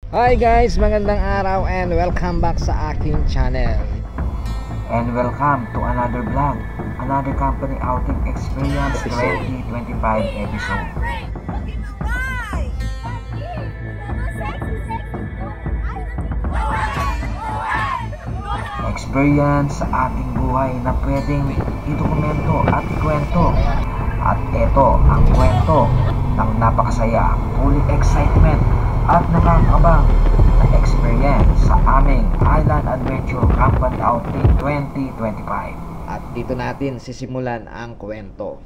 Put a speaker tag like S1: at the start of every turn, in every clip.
S1: Hi guys, magandang araw and welcome back sa aking channel.
S2: And welcome to another vlog, another company outing experience 2025 episode. Experience sa ating buhay na pwedeng idokumento at ikwento. At ito ang kwento ng napakasaya, full excitement at nakakabang na experience sa aming Island Adventure Company Outing 2025.
S1: At dito natin sisimulan ang kwento.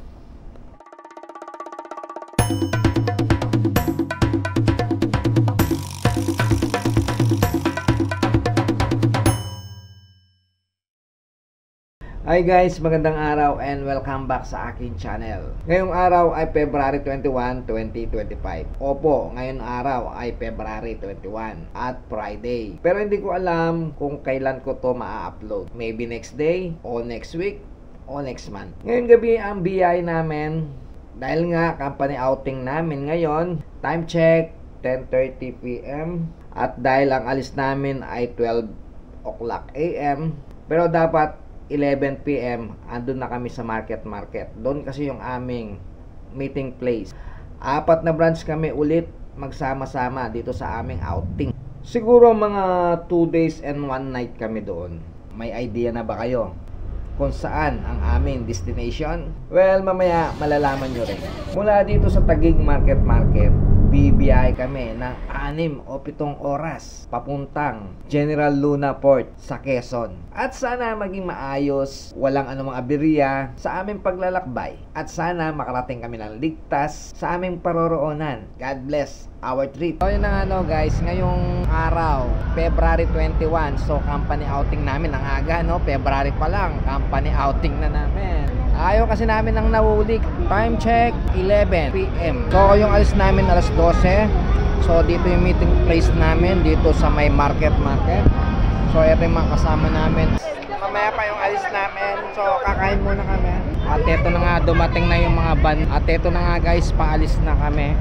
S1: Hi guys, magandang araw and welcome back sa aking channel. Ngayong araw ay February 21, 2025. Opo, ngayong araw ay February 21 at Friday. Pero hindi ko alam kung kailan ko to ma-upload. Maybe next day o next week o next month. Ngayong gabi ang BI namin. Dahil nga company outing namin ngayon, time check 10:30 PM at dahil ang alis namin ay 12 o'clock AM. Pero dapat 11 PM andun na kami sa market. Doon kasi yung aming meeting place. 4 na branch kami ulit magsama-sama dito sa aming outing. Siguro mga 2 days and 1 night kami doon. May idea na ba kayo kung saan ang aming destination? Well, mamaya malalaman nyo rin. Mula dito sa Taguig Market, bibiyahe kami ng 6 o 7 oras papuntang General Luna Port sa Quezon. At sana maging maayos, walang anumang aberya sa aming paglalakbay. At sana makarating kami ng ligtas sa aming paroroonan. God bless our trip. So yun na guys, ngayong araw, February 21. So company outing namin, ang aga February pa lang, company outing na namin. Ayaw kasi namin ng nahulik. Time check 11 PM. So yung alis namin alas 12. So dito yung meeting place namin, dito sa may market. So ito yung mga kasama namin. Mamaya pa yung alis namin. So kakain muna kami. At ito na nga, dumating na yung mga van. At ito na nga guys, paalis na kami.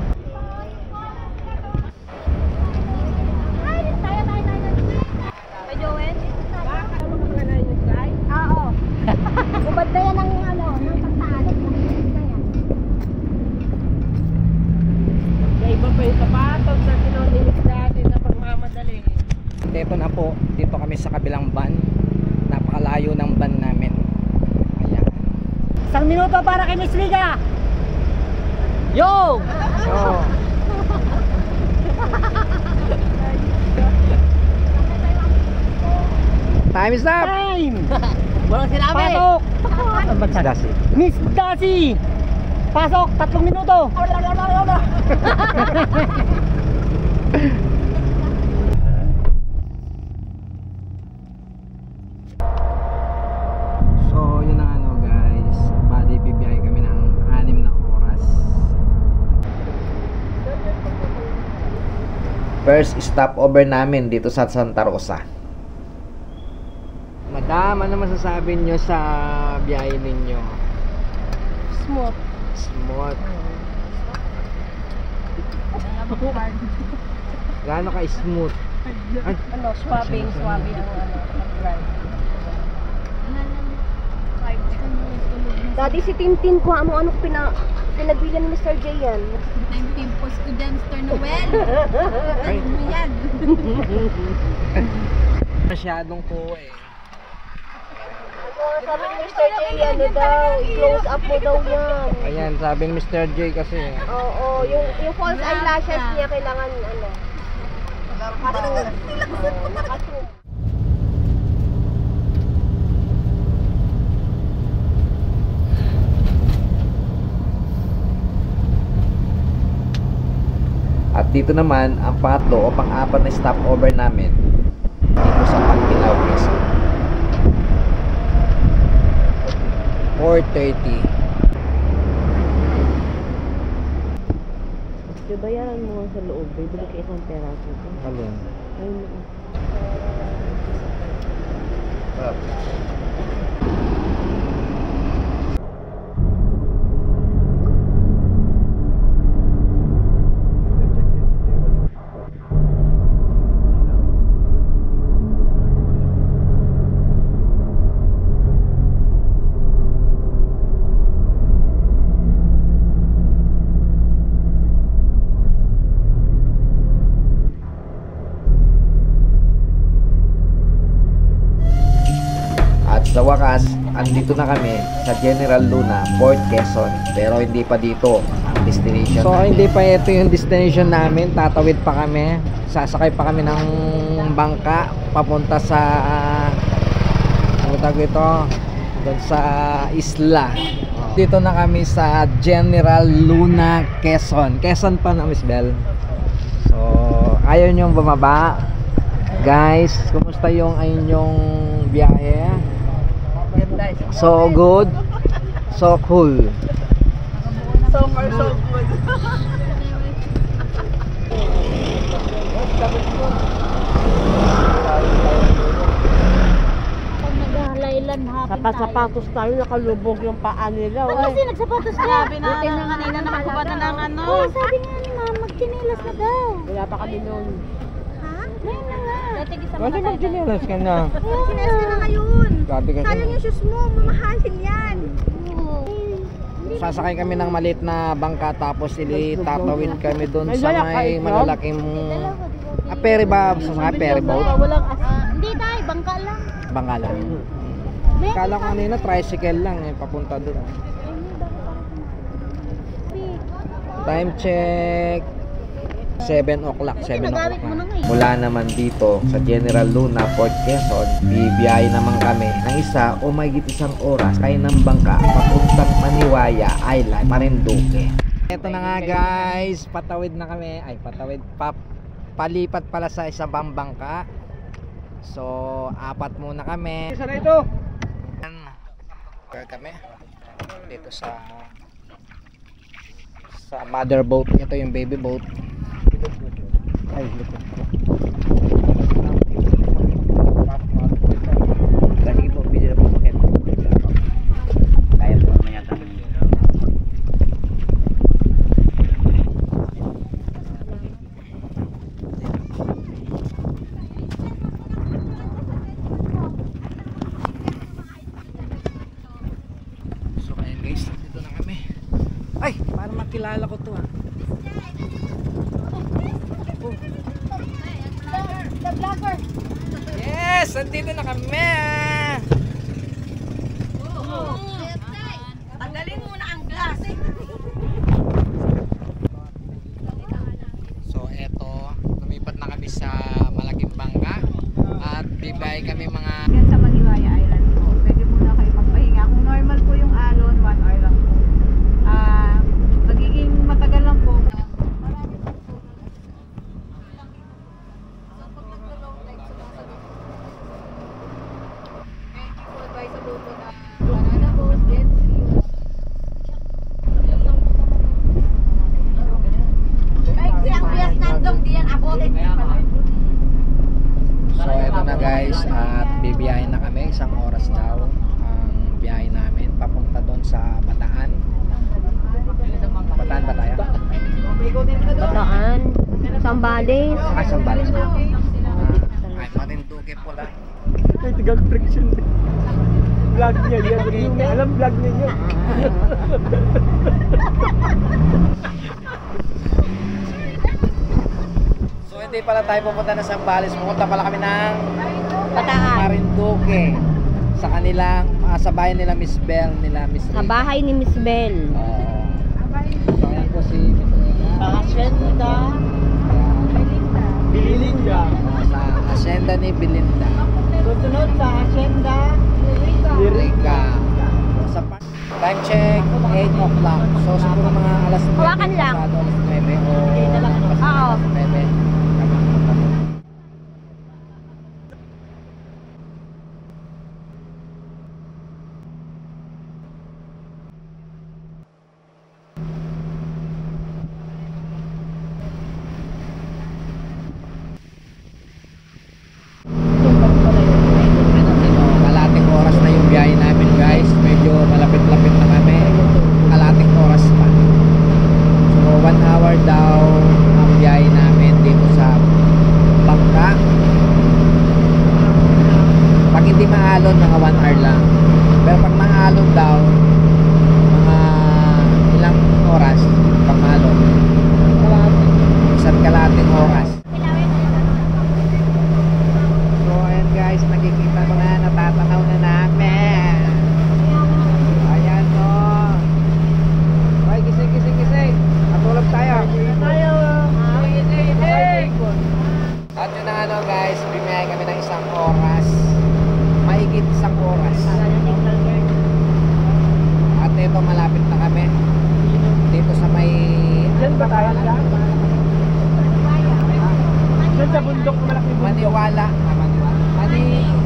S3: Ubad na yan ng ng pagtalik ng na yan.
S4: May iba pa yung sapatos na sinonilis natin na pagmamadali.
S1: Dito na po, dito kami sa kabilang van. Napakalayo ng van namin. Ayan.
S4: 1 minuto para kay Miss Liga. Yo!
S1: So, time is up!
S4: Time! Walang sinabi. Pasok! Miss Daisy! Pasok! 3 minuto!
S1: So, yun ang guys. Bali, bibiyahe kami ng 6 na oras. First stopover namin dito sa Santa Rosa. Madam, ano masasabi nyo sa biyahe ninyo?
S3: Smooth.
S1: Smooth. Gaano ka smooth? Ay,
S3: Swabbing ang drive. Daddy, si Tintin ko, ano pinagbili ni Mr. J yan?
S5: Time pimpos ko dyan, Mr. Noel. Ay mo yan.
S1: masyadong ko
S3: Sabi ni Mr. J, ano daw, i-close up mo daw yan.
S1: Ayan, sabi ni Mr. J kasi.
S3: Oo, yung false eyelashes niya kailangan nakatube.
S1: At dito naman, ang pangatlo o pang-apat na stopover namin dito sa Pagbilao, Quezon. 4:30.
S3: Bayaran mo sa loob, bibili ka isang peraso.
S1: Alin?
S3: Ayun.
S1: Sa wakas, andito na kami sa General Luna, Port Quezon. Pero hindi pa dito ang destination. So hindi pa ito yung destination namin. Tatawid pa kami. Sasakay pa kami ng bangka papunta sa ano tawag ito? Doon sa isla. Dito na kami sa General Luna, Quezon. Quezon pa na, Miss Bell. So, ayaw nyo bumaba. Guys, kumusta yung inyong biyahe? So good. So cool.
S4: So far, so good.
S3: Pag naghalaylan hapon
S4: Sapatos tayo, nakalubog yung paa nila.
S3: tayo. Kasi nagsapatos ka.
S5: Sabi na nga kanina nakakubata ng ano.
S3: Oo, sabi nga ni ma'am, magtinilas na daw.
S4: Wala pa kami noon.
S3: Ha? Ngayon na nga.
S1: Kasi magtinilas ka na.
S3: Sinas ka na ngayon.
S1: Dati kasi.
S3: Sayang yung shoes mo, mamahalin yan. Oo.
S1: Sasakay kami ng maliit na bangka tapos tatawid kami doon sa may malalaking ferry ba? Sasakay ferry boat?
S3: Hindi tayo, bangka lang.
S1: Bangka lang. Kala ko kanina tricycle lang papunta doon. Time check 7 o'clock. 7 o'clock na. Mula naman dito sa General Luna, Port Quezon, bibiyahe naman kami ng isa o mahigit isang oras kay ng bangka papuntang Maniwaya Island, Marinduque. Ito na nga guys, patawid na kami. Ay, patawid. Palipat pala sa isang bangka. So, 4 muna kami. Isa na ito. Kami dito sa mother boat. Ito yung baby boat. Ay, likod ko. Sige po, video na po bakit. Kaya po mamaya kami. So ayan guys, dito na kami. Ay, parang makilala ko to
S3: The vlogger.
S1: Yes, andito na kami.
S5: Tanggalin muna ang glass.
S1: So eto, lumipat na kami sa malaking bangka at bibay kami mga
S5: Yan sa Maniwaya Island po. Pwede muna kayo magpahinga. Kung normal po yung alon, 1 hour lang po. Magiging matagal lang po.
S1: So eto na guys, at bibiyahin na kami, isang oras daw ang biyahe namin papunta doon sa Bataan. Bataan ba tayo?
S3: Bataan. Sambales.
S1: Sambales na. Ay, Marinduque pala.
S4: Ay, tigang friction. Vlog niya yan. Alam vlog niya yun.
S1: So hindi pala tayo pupunta na Sambales, pupunta pala kami ng
S3: Bataan.
S1: Marinduque sa kanilang sa bahay nila Miss Bell, nila Miss
S3: Sa
S1: Rita.
S3: bahay ni Miss Bell.
S1: So ayan po si Miss Rita.
S4: Hacienda. Bilinda.
S1: Sa Hacienda ni Belinda.
S4: Susunod sa Hacienda.
S1: Rica. Sa time check 8 o'clock. So siguro mga alas 9.
S3: Hawakan lang.
S1: Alas 9 o
S3: Oo.
S1: alas 9. Kalating oras na yung biyahe namin guys. Medyo malapit-lapit na kami. Kalating oras pa. So 1 hour daw ang biyahe namin dito sa bangka. Pag hindi maalon, mga 1 hour lang. Pero pag maalon daw, mga ilang oras pag maalon? Isa't kalating oras. So ayan guys, nakikita mo na, natatanaw na namin ano guys, bimiyay kami ng 1 oras. Mahigit 1 oras. At ito malapit na kami. Dito sa may...
S4: Diyan ba tayo dyan? Diyan sa bundok malaking bundok.
S1: Maniwala.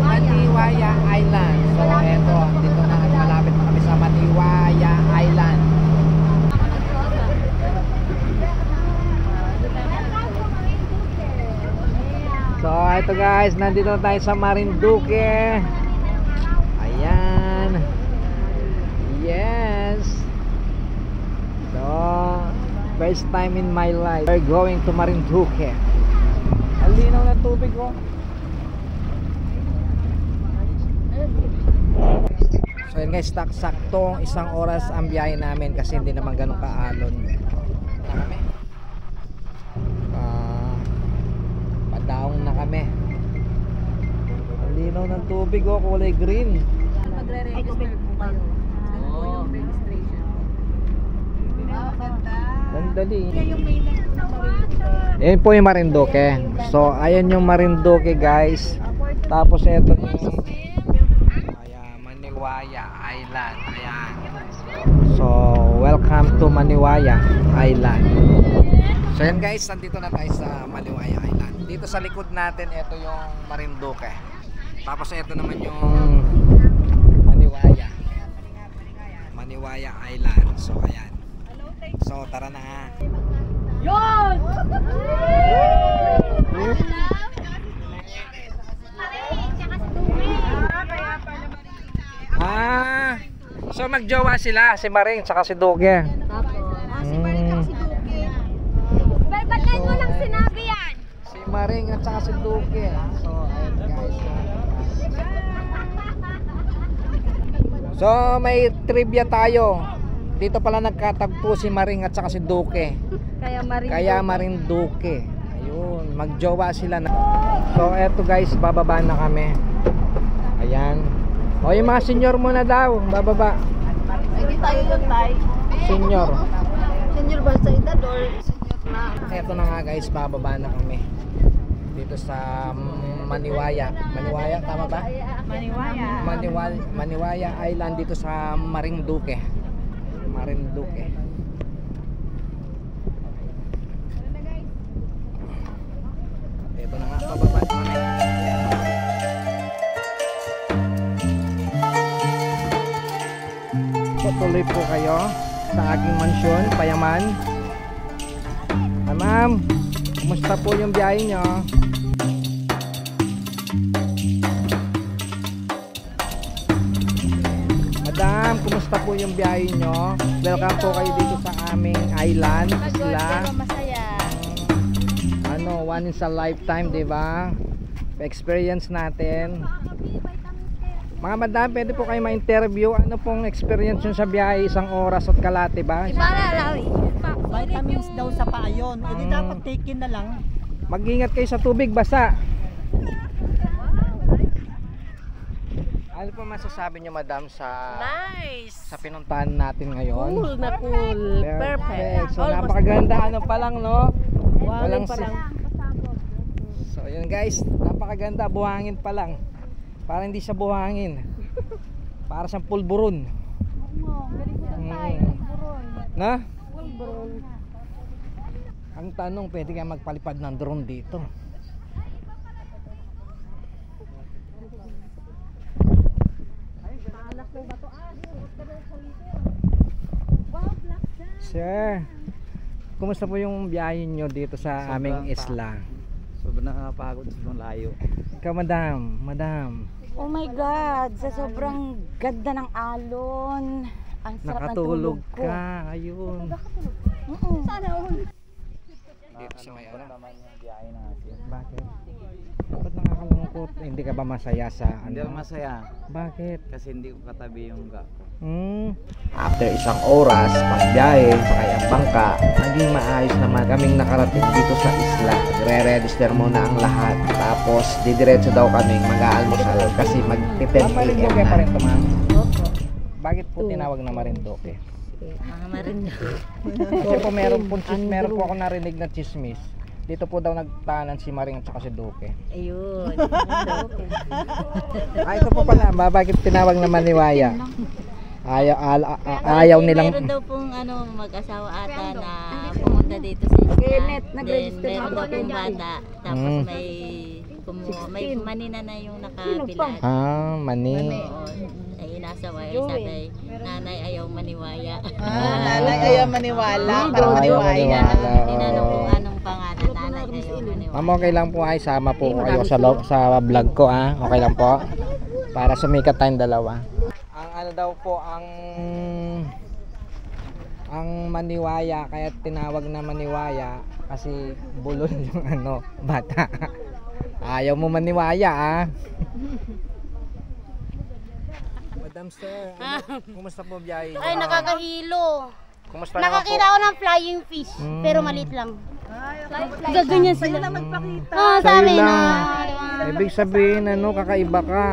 S1: Maniwaya Island. So eto, dito na malapit na kami sa Maniwaya Island. So ito guys, nandito na tayo sa Marinduque. Ayan. Yes. So first time in my life we're going to Marinduque. Ang linaw ng tubig ko. So yun guys, saktong 1 oras ang biyahe namin kasi hindi naman ganun kaalon. Padaong na kami. Ang linaw ng tubig oh, kulay green.
S5: Magre-register po kayo. Yan po yung registration. Ganda.
S1: Sandali.
S5: Yung may
S1: Yan po yung Marinduque. So ayan yung Marinduque guys. Tapos eto yung Maniwaya Island. Ayan. So welcome to Maniwaya Island. So yan guys, nandito na tayo sa Maniwaya Island. Dito sa likod natin, ito yung Marinduque. Tapos ito naman yung Maniwaya Island. So ayan. So tara na ha.
S3: Yun!
S1: Ah, so magjowa sila, si Maring tsaka si Duque.
S3: Si Maring at si Duque. Ba't mo lang sinabi yan?
S1: Si Maring at saka si Duque. So ayun guys. So may trivia tayo. Dito pala nagkatagpo si Maring at saka si Duque. Kaya Marinduque. Ayun, magjowa sila na. So eto guys, bababa na kami. Ayan. O yung mga senior muna daw, bababa.
S5: Hindi tayo yun, tay.
S1: Senior.
S5: Senior ba sa edad or senior na?
S1: Eto na nga guys, bababa na kami. Dito sa Maniwaya. Maniwaya, tama ba?
S5: Maniwaya.
S1: Maniwaya Island dito sa Marinduque. Marinduque. Ito na nga, bababa na kami. Tuloy po kayo sa aking mansyon, Payaman. Ma'am, kumusta po yung biyahe nyo? Madam, kumusta po yung biyahe nyo? Welcome po kayo dito sa aming island, isla.
S3: Masaya.
S1: Ano, one in a lifetime, di ba? Experience natin. Mga madam, pwede po kayo ma-interview. Ano pong experience nyo sa biyahe? 1 oras at kalate ba?
S6: Vitamins daw sa paa yun. Hindi dapat taken na lang.
S1: Mag-ingat kayo sa tubig, basa. Ano po masasabi nyo madam sa
S4: Nice!
S1: sa pinuntahan natin ngayon?
S4: Cool na cool. Perfect.
S1: So napakaganda ano pa lang no?
S4: Walang pa lang.
S1: So yun guys, napakaganda, buhangin pa lang. Parang hindi siya buhangin. Para siyang pulburon. Na? Ang tanong, pwede kaya magpalipad ng drone dito? Sir, kumusta po yung biyahe nyo dito sa aming isla?
S6: Sobrang nakakapagod sa layo.
S1: Ikaw madam.
S3: Oh my God, sa sobrang ganda ng alon. Ang sarap ng
S1: Nakatulog
S3: tulog ko.
S1: ka, ayun.
S3: Sana all.
S1: Dito sa may ala.
S6: naman yung biyahe natin.
S1: Bakit? Ba't nakakalungkot? Hindi ka ba masaya sa
S6: Hindi ako
S1: ano?
S6: masaya
S1: Bakit?
S6: kasi hindi ko katabi yung gapo.
S1: After 1 oras, pagbiyahe, sakay ang bangka, naging maayos naman kaming nakarating dito sa isla. Nagre-register muna ang lahat. Tapos, didiretso daw kaming mag-aalmusal kasi mag-10 AM
S3: Marinduque
S1: na.
S3: pa rin to, ma'am?
S1: Bakit po tinawag na Marinduque?
S3: Mga Marinduque.
S1: Kasi po meron po ako narinig na chismis. Dito po daw nagtanan si Maring at saka si Duque.
S4: Ayun.
S1: Ito po pala, bakit tinawag na maniwaya? Ayaw nilang...
S7: Meron daw pong mag-asawa ata na pumunta dito sa isla. Then meron daw pong bata. Tapos may manina na yung nakabilad.
S1: Mani.
S7: Ay inasaway. Sabi, nanay ayaw maniwaya.
S5: Nanay ayaw maniwala. Parang
S1: Ayaw
S5: maniwaya.
S1: maniwala.
S7: Tinanong kung anong pangalan. Nanay ayaw maniwala.
S1: Ma'am, okay lang po ay sama po kayo sa vlog ko Okay lang po. Para sumikat tayong dalawa. Ang daw po ang maniwaya, kaya tinawag na maniwaya kasi bulol yung bata. Ayaw mo maniwaya Madam Sir, kumusta po biyahe?
S8: Ay, nakakahilo.
S1: Kumusta
S8: Nakakita ako ng flying fish, pero maliit lang. Gaganyan sila. Sa amin na.
S1: Ibig sabihin, kakaiba ka.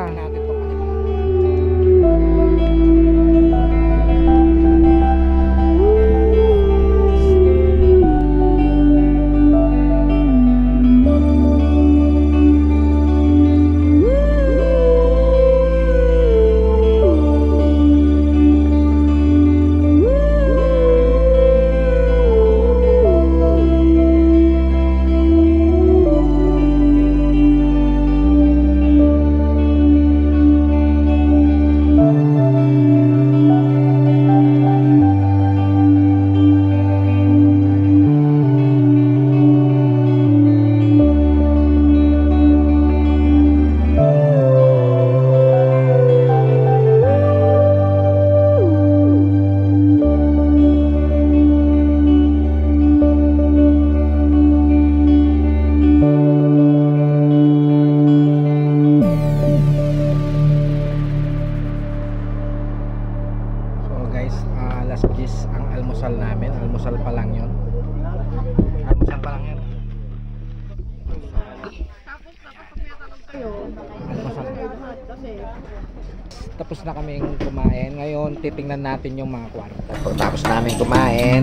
S1: Alas 10 ang almusal namin. Almusal pa lang yun. Tapos na kaming kumain. Ngayon titingnan natin yung mga kwarto. Tapos namin kumain,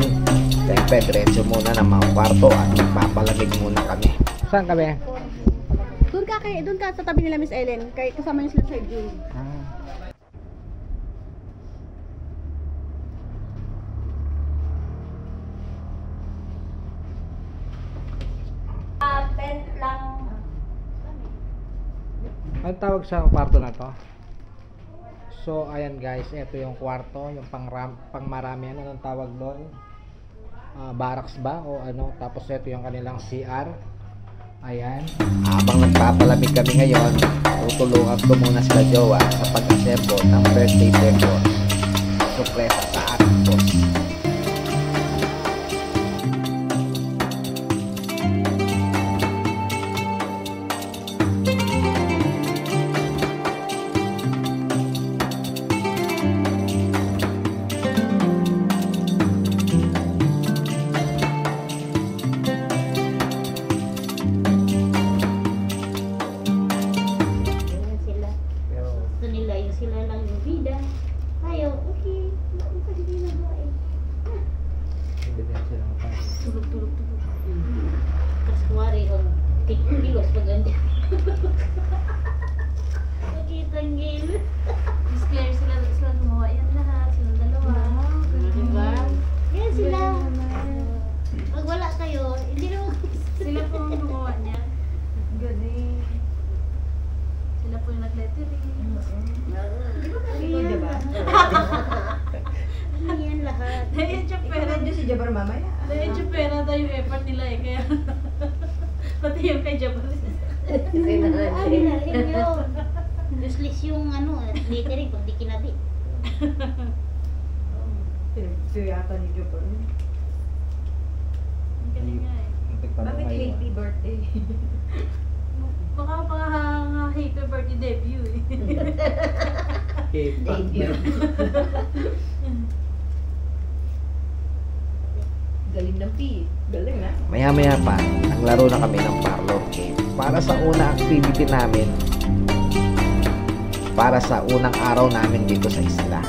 S1: siyempre diretso muna ng mga kwarto at magpapalamig muna kami. Saan kami?
S3: Doon ka sa tabi nila Miss Ellen, kay kasama niyo sila sa June.
S8: Tent lang.
S1: Ano tawag sa kwarto na to? So ayan guys, ito yung kwarto, yung pangmaramihan, anong tawag doon? Barracks ba o ano? Tapos ito yung kanilang CR. Ayan. Habang nagpapalamig kami ngayon, tutulungan ko muna sila jowa sa pag-assemble ng birthday decor. Surpresa sa ating boss.
S8: Useless yung lettering pag di kinabit.
S5: Siyata ni Jopper. Bakit happy birthday?
S7: Baka happy birthday debut
S5: Debut. Galing ng P. Galing na.
S1: Maya-maya pa, naglaro na kami ng parlor game para sa unang activity namin, para sa unang araw namin dito sa isla.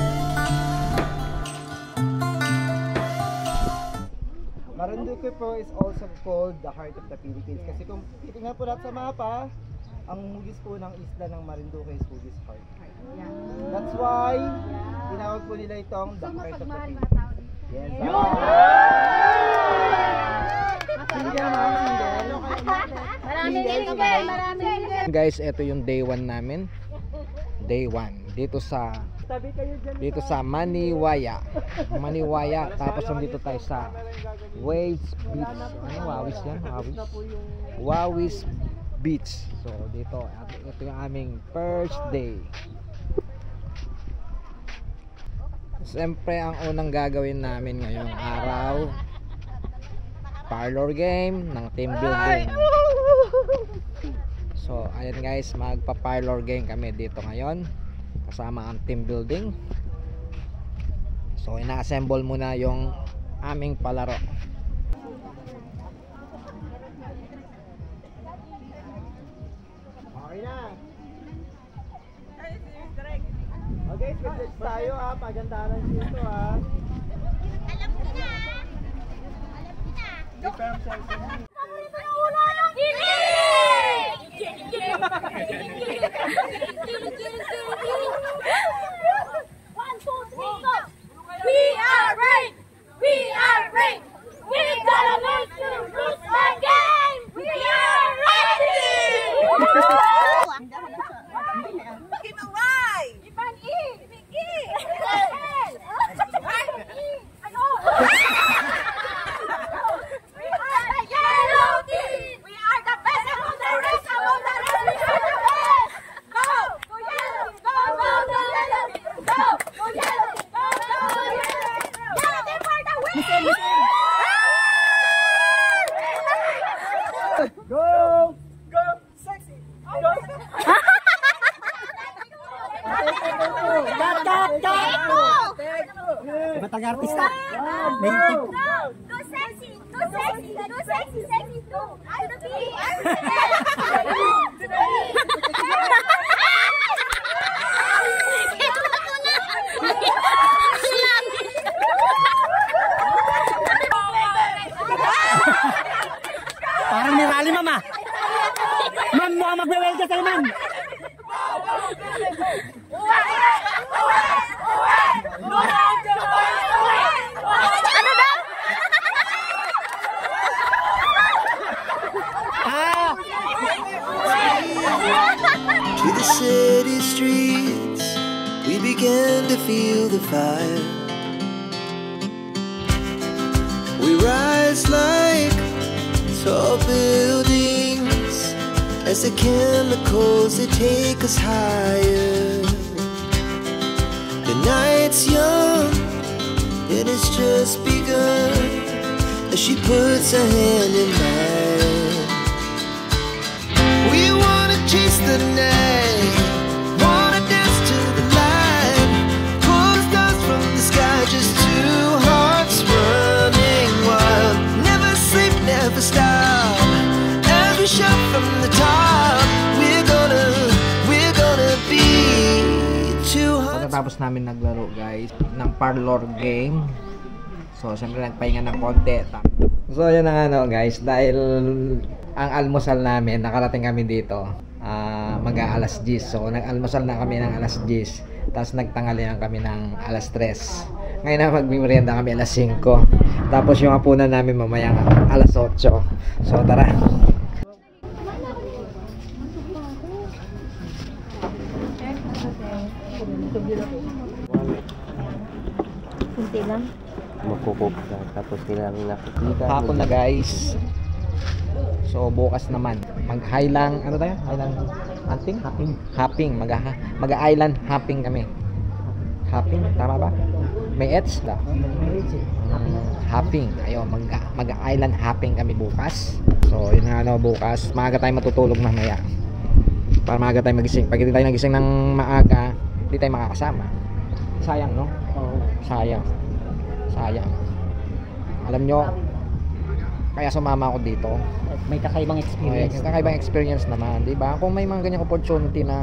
S1: Marinduque
S9: Leyte po is also called the heart of the Philippines. Kasi kung titingnan po natin sa mapa, ang hugis po ng isla ng Marinduque is Hugis Heart. That's why, tinawag po nila itong the heart of the Philippines. Yes.
S1: Guys, ito yung day 1 namin. Day 1 dito sa Maniwaya. Tapos nandito tayo sa Wawis Beach. Ano Wawis yan? Wawis Beach. So dito, ito yung aming first day. Siyempre ang unang gagawin namin ngayong araw, parlor game ng team building. So ayan guys, magpa-parlor game kami dito ngayon kasama ang team building. So ina-assemble muna yung aming palaro.
S9: Okay na. Okay, switch tayo ha. Pagandaran dito ha.
S8: Alam ko na. One, two, three, go! We are ready! We are ready! We gotta make the rules again! We are ready!
S6: Batang artista.
S8: Go sexy! Go sexy! Go sexy! Sexy! Go! I'm the bee!
S6: Parang may rally, mama. Ma'am, mukhang magbe-welcome kayo, ma'am.
S8: Ano daw?
S10: To the city streets, we began to feel the fire. We rise like tall buildings as the chemicals they take us higher. The night's young, it has just begun as she puts her hand in mine. We wanna chase the night, wanna dance to the light, pull the stars from the sky, just two hearts running wild. Never sleep, never stop, as we shout from the top. We're gonna be two hearts.
S1: Pagkatapos namin naglaro guys ng parlor game, so siyempre nagpahinga ng konti. So yun na nga guys, dahil ang almusal namin, nakarating kami dito mag-aalas 10. So nag-almusal na kami ng alas 10, tapos nagtanghalian kami ng alas 3. Ngayon na magmimerienda kami alas 5, tapos yung hapunan namin mamaya alas 8. So tara.
S7: Kunti lang.
S2: Magkukop na, tapos silang nakikita.
S1: Hapon na guys. So bukas naman mag-highland, ano tayo? Highland hunting? Hopping. Mag-island hopping kami. Hopping, tama ba? May ets da. Hopping. Ayun, mag-island hopping kami bukas. So yun na bukas. Maaga tayo matutulog mamaya. Para maaga tayo magising. Pag hindi tayo nagising ng maaga, hindi tayo makakasama. Sayang, no? Sayang. Alam nyo, kaya sumama ako dito.
S6: May kakaibang experience.
S1: May kakaibang experience naman, di ba? Kung may mga ganyang opportunity na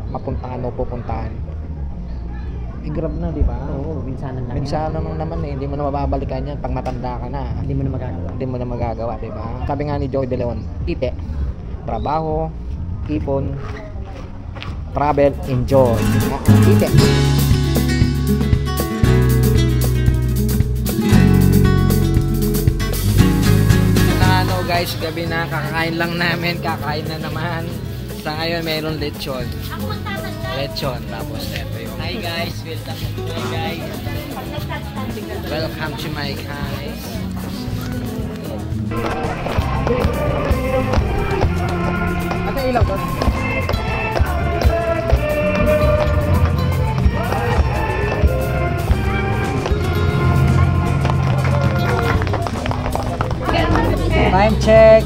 S1: mapuntahan o pupuntahan, i-grab na, di ba?
S6: Oo, minsanan lang.
S1: Minsan naman eh, hindi mo na mababalikan yan pag matanda ka na.
S6: Hindi mo na magagawa.
S1: Hindi mo na magagawa, di ba? Sabi nga ni Joey De Leon, ite, trabaho, ipon, travel, enjoy. Ite. Ano guys, gabi na, kakain lang namin, kakain na naman. Sa ngayon, mayroon lechon. Lechon, tapos ito yung... Hi guys, welcome to my guys. Welcome to my guys. Ate, ilaw doon. Time check.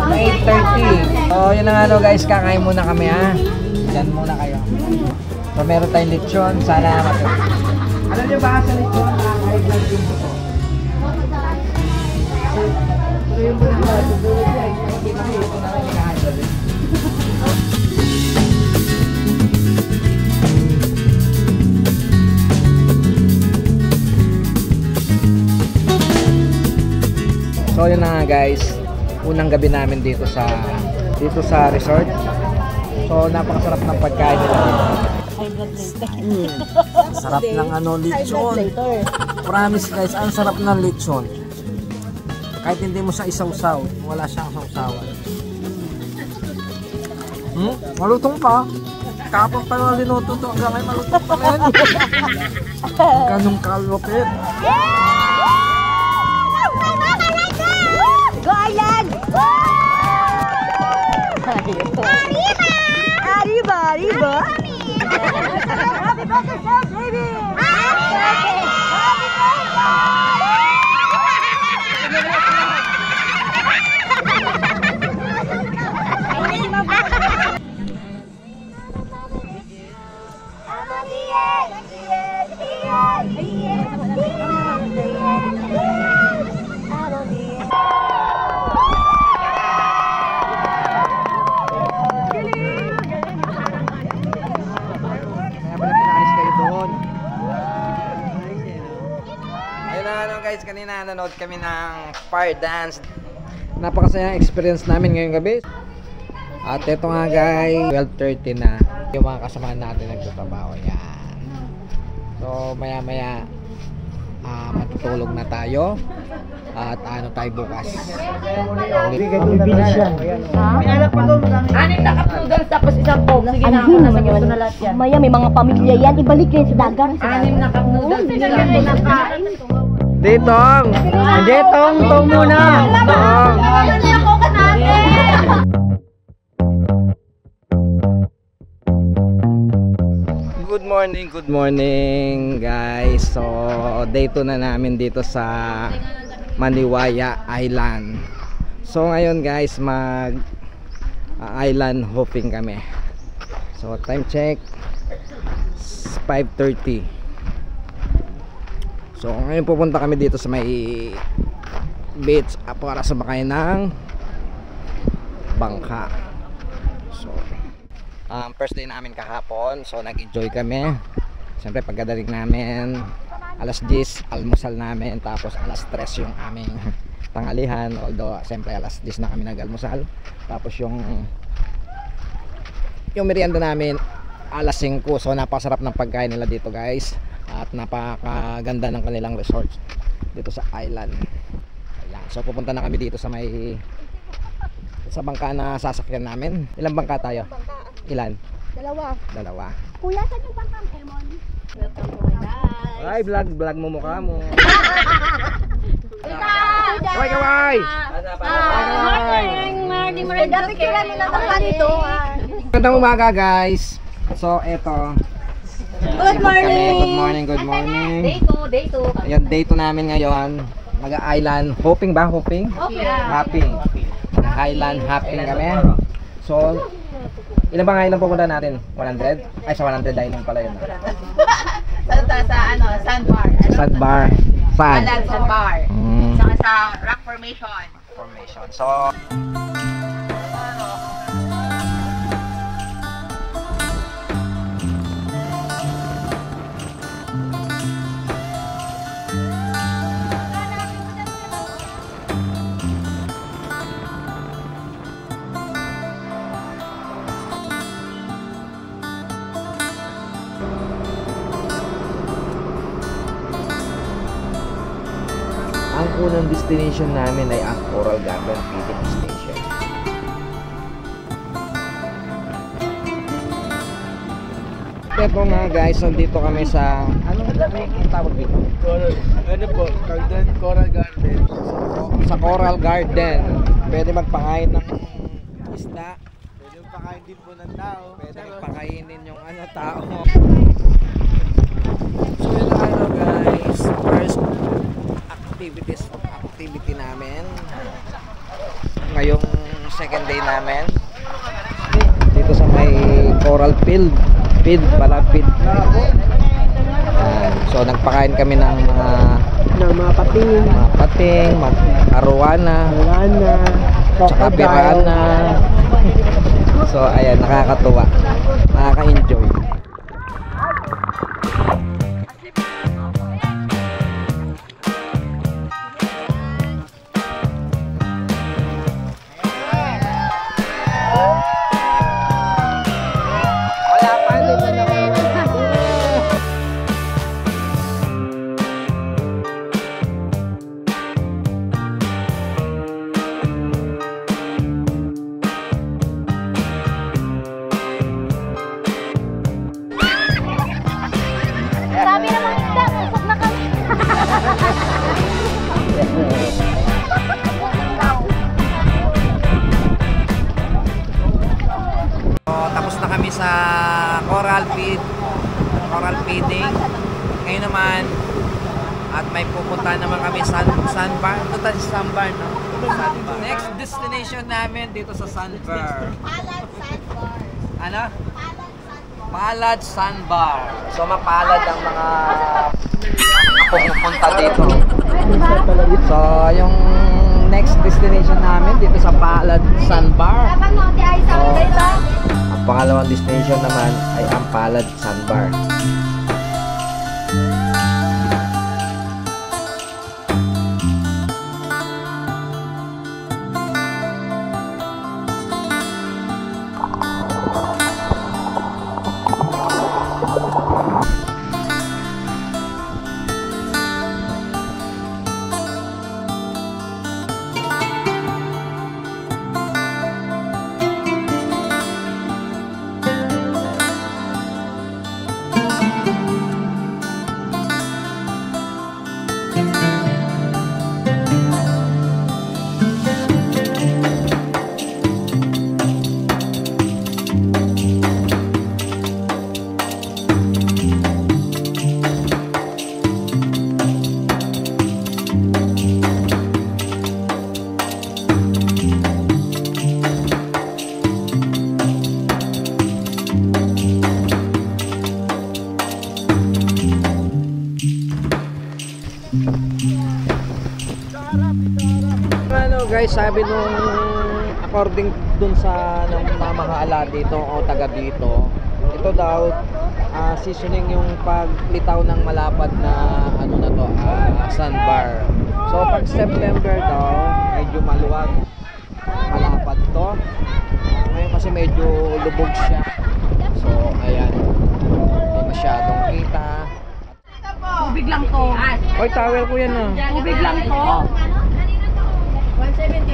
S1: 8:30. So yun na nga no guys, kakain muna kami ha. Diyan muna kayo. So meron tayong lechon, sana matuloy. Alam niyo ba sa lechon, kahit lang yung buto. So yung buto na, susunod niya, hindi kami ito na lang ikahandle. So yun na nga guys, unang gabi namin dito sa resort. So napakasarap ng pagkain nila dito. Sarap ng lechon. Promise guys, ang sarap ng lechon. Kahit hindi mo siya isawsaw, wala siyang sawsawan. Malutong pa. Kapag pa naman linuto to, hanggang ngayon malutong pa rin. Ganong kalupit.
S8: Go Ayan! Arriba! Arriba! Happy birthday, Sir Baby!
S1: Guys, kanina nanood kami ng fire dance. Napakasayang experience namin ngayong gabi. At ito nga guys, 12:30 na. Yung mga kasamahan natin nagtatrabaho yan. So maya maya matutulog na tayo. At ano tayo bukas.
S4: Anim na cup noodles tapos isang coke. Sige na, nasa gusto na lahat yan.
S3: Maya, may mga pamilya yan. Ibalik yan sa dagat.
S4: Anim na cup noodles. Sige na, nakain.
S1: Ditong! Ditong! Tong muna! Tong! Good morning guys. So day 2 na namin dito sa Maniwaya Island. So ngayon guys, mag island hopping kami. So time check 5:30. So ngayon pupunta kami dito sa may beach para sumakay ng bangka. So first day namin kahapon, so nag-enjoy kami. Siyempre pagkadating namin alas 10 almusal namin, tapos alas 3 yung aming tanghalihan, although siyempre alas 10 na kami nag-almusal. Tapos yung merienda namin alas 5. So napakasarap ng pagkain nila dito guys. At napakaganda ng kanilang resort dito sa island. Ayan. So pupunta na kami dito sa may bangka na sasakyan namin. Ilang bangka tayo? Ilan? Dalawa.
S3: Kuya, saan yung bangkang Emon?
S1: Ay, vlog mo mukha mo. Kaway! Magandang umaga guys. So eto,
S3: Good morning!
S1: Good morning.
S3: Day 2.
S1: Ayan, day 2 namin ngayon. Mag-island hopping ba? Hopping? Hopping. Mag-island hopping kami. So, ilan ba island pupunta natin? 100? Ay, sa 100 island pala yun.
S5: Sandbar.
S1: Sandbar.
S5: Sandbar. Saka sa rock formation.
S1: So, po ng destination namin ay ang Coral Garden Feeding Station. Ito nga guys, nandito kami sa anong tawag dito?
S9: Coral Garden.
S1: Sa Coral Garden. Pwede magpakain ng isda.
S9: Pwede pakain din po ng tao.
S1: Pwede magpakainin yung tao. So yun na guys, first activity namin ngayong second day namin dito sa may Coral Field. So nagpakain kami ng mga pating, arowana, tsaka pirana. So ayan, nakakatuwa, nakaka-enjoy.
S8: Sabi naman isda, usap na kami.
S1: So, tapos na kami sa coral feeding. Ngayon naman at may pupunta naman kami sa sandbar. Ito tayo sa sandbar, no? Sandbar. Next destination namin dito sa sandbar.
S8: Palad Sandbar.
S1: Ano? Palad Sandbar. So mapalad ang mga pupunta dito. So yung next destination namin dito sa Palad Sandbar. So ang pangalawang destination naman ay ang Palad Sandbar. Ano guys, sabi nung according dun sa namamahala dito o taga dito, ito daw seasoning yung paglitaw ng malapad na ano na to, sandbar. So pag September daw, medyo maluwag, malapad to. Ngayon kasi medyo lubog siya. So ayan, hindi masyadong kita.
S5: Tubig lang to.
S1: Oy, towel ko yan ah.
S5: Tubig lang to. 170.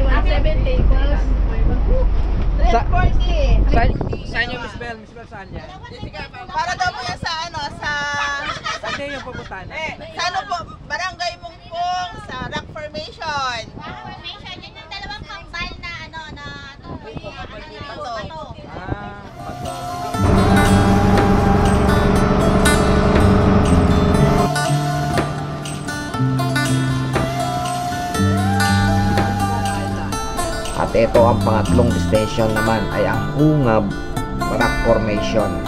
S1: Saan yung Miss Bell? Miss Bell saan yan?
S5: Para daw po yan sa
S1: Saan din yung pupuntahan natin?
S5: sa ano po, Barangay Mungpong, sa Rock Formation.
S8: Formation, yun yung dalawang kambal na tubig. Bato. At ito ang pangatlong destination naman ay ang Hungab Rock Formation.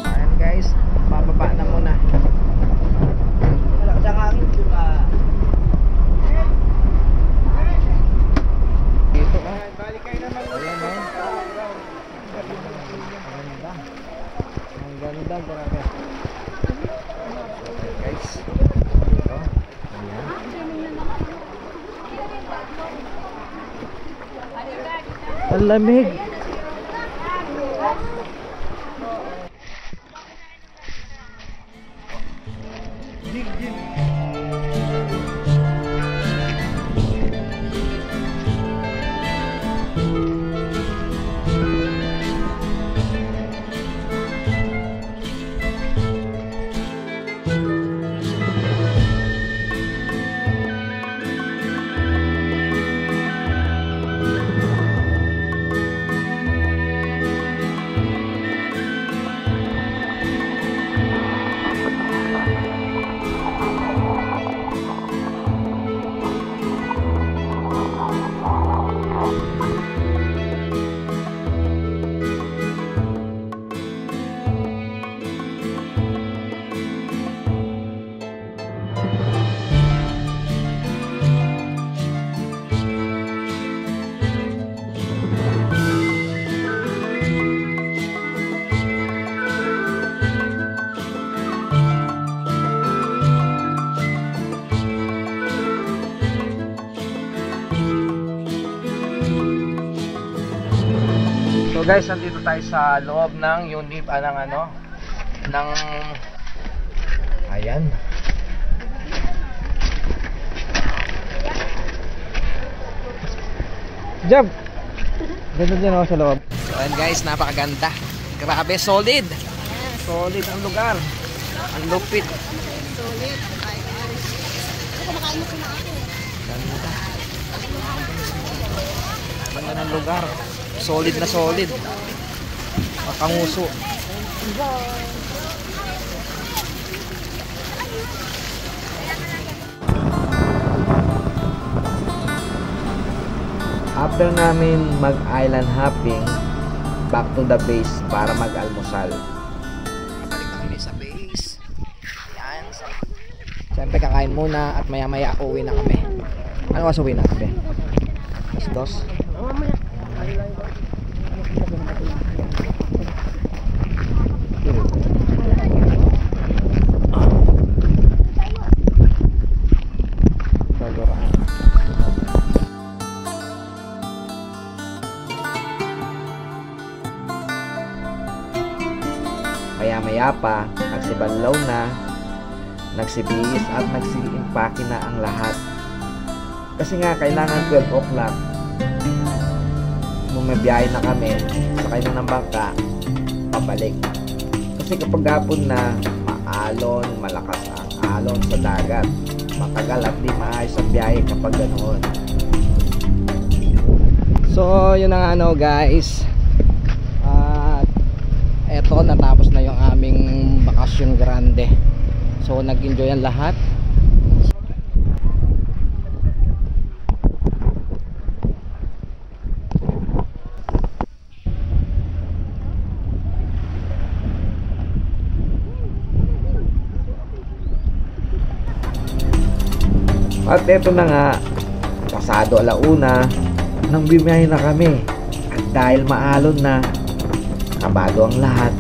S1: Ayan guys, bababa na muna. Dito ka.
S9: Balik kayo naman.
S1: Ayan o. Ang ganda, grabe. Okay guys. Ito. Ayan. Ang lamig. So guys, nandito tayo sa loob ng unit ng ayan. Jab. Ganda dyan sa loob. So ayan guys, napakaganda. Grabe, solid. Solid ang lugar. Ang lupit. Ganda. Ganda ng lugar. Solid na solid. Makanguso. After namin mag-island hopping, back to the base para mag-almusal. Balik na kami sa base. Yan. Siyempre kakain muna at maya-maya uwi na kami. Ano kasi uwi na kami? Dos. Maya-maya pa, nagsibanlaw na, nagsibihis at nagsi-impake na ang lahat. Kasi nga, kailangan 12 o'clock. Bumabiyahe na kami, sakay na ng bangka, pabalik. Kasi kapag hapon na, maalon, malakas ang alon sa dagat. Matagal at di maayos ang biyahe kapag ganoon. So, yun na nga guys. Eto, natapos na yung aming bakasyon grande. So nag-enjoy ang lahat. At eto na nga, pasado alauna nang biyahe na kami. At dahil maalon na, kabado ang lahat,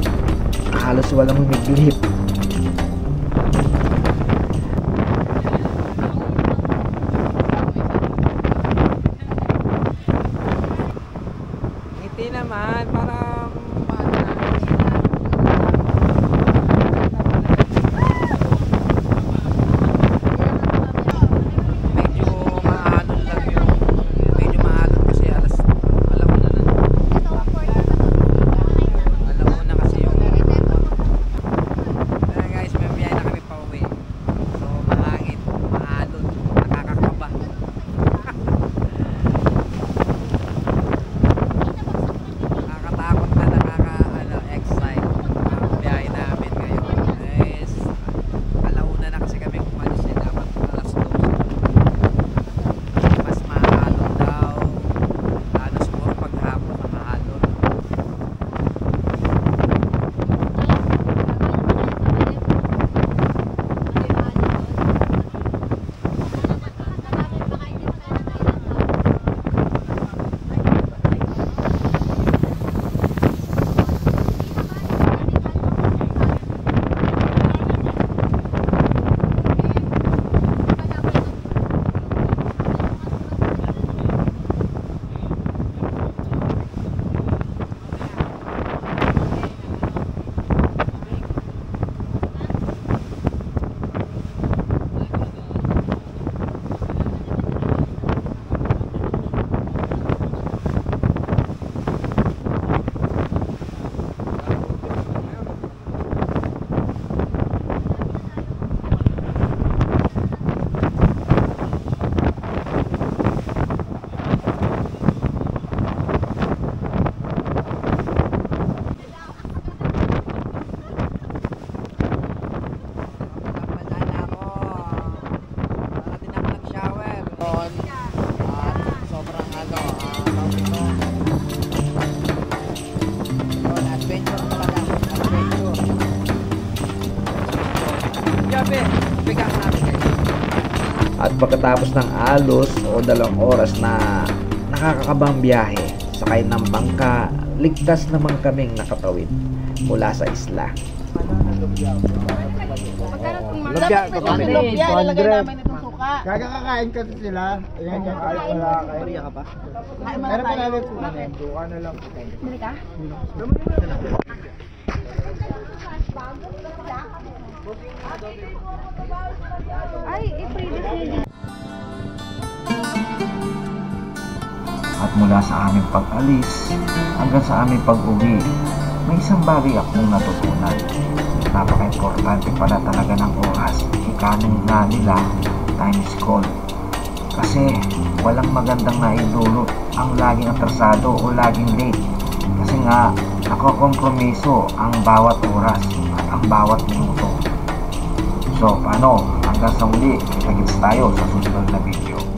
S1: halos walang humiglip. Ngiti naman, parang At pagkatapos ng alos o 2 oras na nakakakabang biyahe, sakay ng bangka, ligtas naman kaming nakatawid mula sa isla.
S5: Lubya, ilalagay namin itong suka.
S9: Kakain kasi sila. Ayan, yan. Kaya ka pa? Meron pa namin po. Buka na lang.
S3: Bili ka? Ay, i-previous niyo.
S2: At mula sa aming pag-alis hanggang sa aming pag-uwi, may isang bagay akong natutunan. Napaka-importante pala talaga ng oras. Ikanin nga nila, time is gold. Kasi walang magandang naidulot ang laging atrasado o laging late. Kasi nga, nakokompromiso ang bawat oras at ang bawat minuto. So, paano? Hanggang sa muli, kita-kits tayo sa susunod na video.